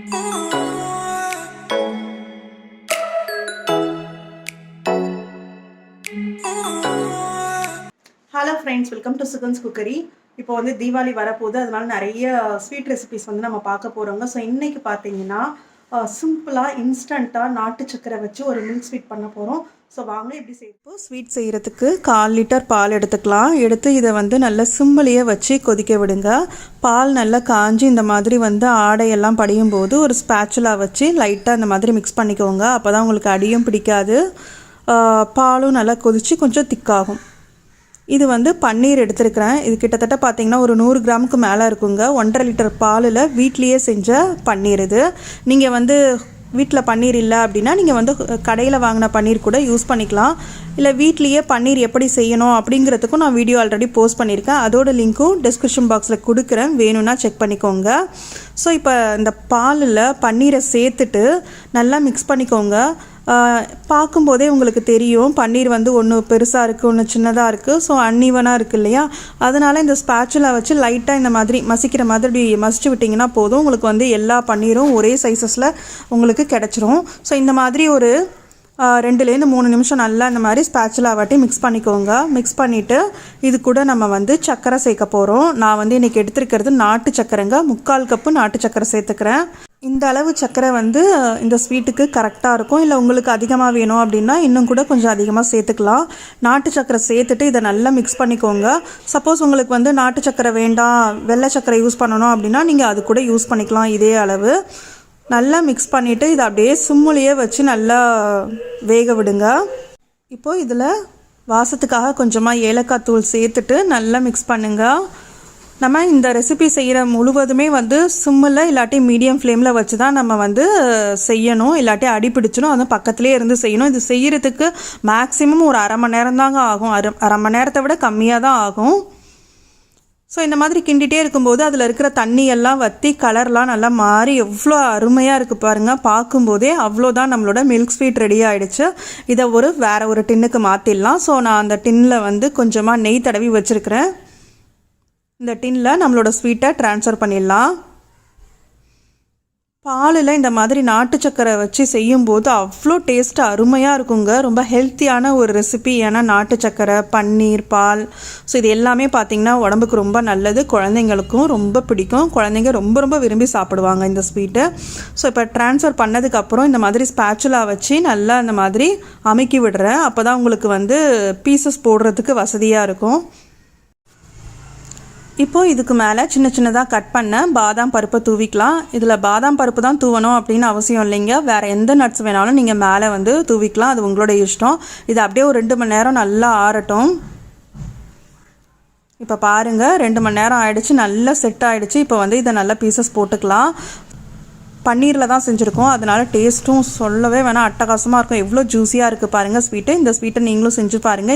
Hello friends, welcome to Sugan's cookery. இப்போ வந்து தீபாவளி வரப்போகுது, அதனால நிறைய ஸ்வீட் ரெசிபிஸ் வந்து நம்ம பார்க்க போகிறோங்க. ஸோ இன்றைக்கி பார்த்தீங்கன்னா சிம்பிளாக இன்ஸ்டண்ட்டாக நாட்டு சக்கரை வச்சு ஒரு மில்க் ஸ்வீட் பண்ண போகிறோம். ஸோ வாங்க எப்படி செய்யப்போ ஸ்வீட் செய்கிறதுக்கு 1/4 லிட்டர் பால் எடுத்துக்கலாம். எடுத்து இதை வந்து நல்லா சிம்பிளையே வச்சு கொதிக்க விடுங்க. பால் நல்லா காஞ்சி இந்த மாதிரி வந்து ஆடையெல்லாம் படியும் போது ஒரு ஸ்பேச்சுலா வச்சு லைட்டாக இந்த மாதிரி மிக்ஸ் பண்ணிக்கோங்க. அப்போ தான் உங்களுக்கு அடியும் பிடிக்காது, பாலும் நல்லா கொதித்து கொஞ்சம் திக்காகும். இது வந்து பன்னீர் எடுத்துருக்கிறேன். இது கிட்டத்தட்ட பார்த்திங்கன்னா ஒரு 100 கிராமுக்கு மேலே இருக்குங்க. 1.5 லிட்டர் பாலில் வீட்லேயே செஞ்ச பன்னீர். இது நீங்கள் வந்து வீட்டில் பன்னீர் இல்லை அப்படின்னா நீங்கள் வந்து கடையில் வாங்கின பன்னீர் கூட யூஸ் பண்ணிக்கலாம். இல்லை வீட்லேயே பன்னீர் எப்படி செய்யணும் அப்படிங்கிறதுக்கும் நான் வீடியோ ஆல்ரெடி போஸ்ட் பண்ணியிருக்கேன். அதோட லிங்க்கும் டிஸ்கிரிப்ஷன் பாக்ஸில் கொடுக்குறேன், வேணும்னா செக் பண்ணிக்கோங்க. ஸோ இப்போ இந்த பாலில் பன்னீரை சேர்த்துட்டு நல்லா மிக்ஸ் பண்ணிக்கோங்க. பார்க்கும்போதே உங்களுக்கு தெரியும் பன்னீர் வந்து ஒன்று பெருசாக இருக்குது, ஒன்று சின்னதாக இருக்குது. ஸோ அன்ஈவனாக இருக்குது இல்லையா? அதனால் இந்த ஸ்பேச்சுலா வச்சு லைட்டாக இந்த மாதிரி மசிக்கிற மாதிரி மசிச்சு விட்டிங்கன்னா போதும். உங்களுக்கு வந்து எல்லா பன்னீரும் ஒரே சைஸஸில் உங்களுக்கு கிடச்சிரும். ஸோ இந்த மாதிரி ஒரு 2லேருந்து 3 நிமிஷம் நல்லா இந்த மாதிரி ஸ்பேச்சுலா வாட்டி மிக்ஸ் பண்ணிக்கோங்க. மிக்ஸ் பண்ணிவிட்டு இது கூட நம்ம வந்து சர்க்கரை சேர்க்க போகிறோம். நான் வந்து இன்றைக்கி எடுத்துருக்கிறது நாட்டு சர்க்கரைங்க. 3/4 கப்பு நாட்டு சர்க்கரை சேர்த்துக்கிறேன். இந்த அளவு சர்க்கரை வந்து இந்த ஸ்வீட்டுக்கு கரெக்டாக இருக்கும். இல்லை உங்களுக்கு அதிகமாக வேணும் அப்படின்னா இன்னும் கூட கொஞ்சம் அதிகமாக சேர்த்துக்கலாம். நாட்டு சர்க்கரை சேர்த்துட்டு இதை நல்லா மிக்ஸ் பண்ணிக்கோங்க. சப்போஸ் உங்களுக்கு வந்து நாட்டு சர்க்கரை வேண்டாம், வெள்ளை சர்க்கரை யூஸ் பண்ணணும் அப்படின்னா நீங்கள் அது கூட யூஸ் பண்ணிக்கலாம். இதே அளவு நல்லா மிக்ஸ் பண்ணிவிட்டு இதை அப்படியே சிம்முலையே வச்சு நல்லா வேக விடுங்க. இப்போது இதில் வாசத்துக்காக கொஞ்சமாக ஏலக்காய் தூள் சேர்த்துட்டு நல்லா மிக்ஸ் பண்ணுங்கள். நம்ம இந்த ரெசிபி செய்கிற முழுவதுமே வந்து சிம்மில் இல்லாட்டி மீடியம் ஃப்ளேமில் வச்சு தான் நம்ம வந்து செய்யணும். இல்லாட்டி அடி பிடிச்சிடும். அது பக்கத்துலேயே இருந்து செய்யணும். இது செய்கிறதுக்கு மேக்ஸிமம் ஒரு 1/2 மணி நேரம் தாங்க ஆகும். 1/2 மணி நேரத்தை விட கம்மியாக தான் ஆகும். ஸோ இந்த மாதிரி கிண்டிகிட்டே இருக்கும்போது அதில் இருக்கிற தண்ணியெல்லாம் வற்றி கலர்லாம் நல்லா மாறி எவ்வளோ அருமையாக இருக்குது பாருங்கள். பார்க்கும்போதே அவ்வளோதான் நம்மளோட மில்க் ஸ்வீட் ரெடி ஆகிடுச்சு. இதை வேறு ஒரு டின்னுக்கு மாற்றிடலாம். ஸோ நான் அந்த டின்னில் வந்து கொஞ்சமாக நெய் தடவி வச்சுருக்கிறேன். இந்த டின்னில் நம்மளோட ஸ்வீட்டை ட்ரான்ஸ்ஃபர் பண்ணிடலாம். பாலில் இந்த மாதிரி நாட்டு சக்கரை வச்சு செய்யும்போது அவ்வளோ டேஸ்ட்டு அருமையாக இருக்குங்க. ரொம்ப ஹெல்த்தியான ஒரு ரெசிபி. ஏன்னா நாட்டு சக்கரை, பன்னீர், பால், ஸோ இது எல்லாமே பார்த்திங்கன்னா உடம்புக்கு ரொம்ப நல்லது. குழந்தைங்களுக்கும் ரொம்ப பிடிக்கும். குழந்தைங்க ரொம்ப ரொம்ப விரும்பி சாப்பிடுவாங்க இந்த ஸ்வீட்டு. ஸோ இப்போ ட்ரான்ஸ்ஃபர் பண்ணதுக்கப்புறம் இந்த மாதிரி ஸ்பேச்சுலா வச்சு நல்லா இந்த மாதிரி அமுக்கி விடுறேன். அப்போ தான் உங்களுக்கு வந்து பீசஸ் போடுறதுக்கு வசதியாக இருக்கும். இப்போது இதுக்கு மேலே சின்ன சின்னதாக கட் பண்ண பாதாம் பருப்பை தூவிக்கலாம். இதில் பாதாம் பருப்பு தான் தூவணும் அப்படின்னு அவசியம் இல்லைங்க. வேறு எந்த நட்ஸ் வேணாலும் நீங்கள் மேலே வந்து தூவிக்கலாம். அது உங்களோட இஷ்டம். இது அப்படியே ஒரு 2 மணி நேரம் நல்லா ஆறட்டும். இப்போ பாருங்கள் 2 மணி நேரம் ஆகிடுச்சு, நல்லா செட் ஆகிடுச்சு. இப்போ வந்து இதை நல்லா பீசஸ் போட்டுக்கலாம். பன்னீரில் தான் செஞ்சுருக்கோம், அதனால் டேஸ்ட்டும் சொல்லவே வேணாம், அட்டகாசமாக இருக்கும். எவ்வளோ ஜூஸியாக இருக்குது பாருங்கள் ஸ்வீட்டு. இந்த ஸ்வீட்டை நீங்களும் செஞ்சு பாருங்கள்.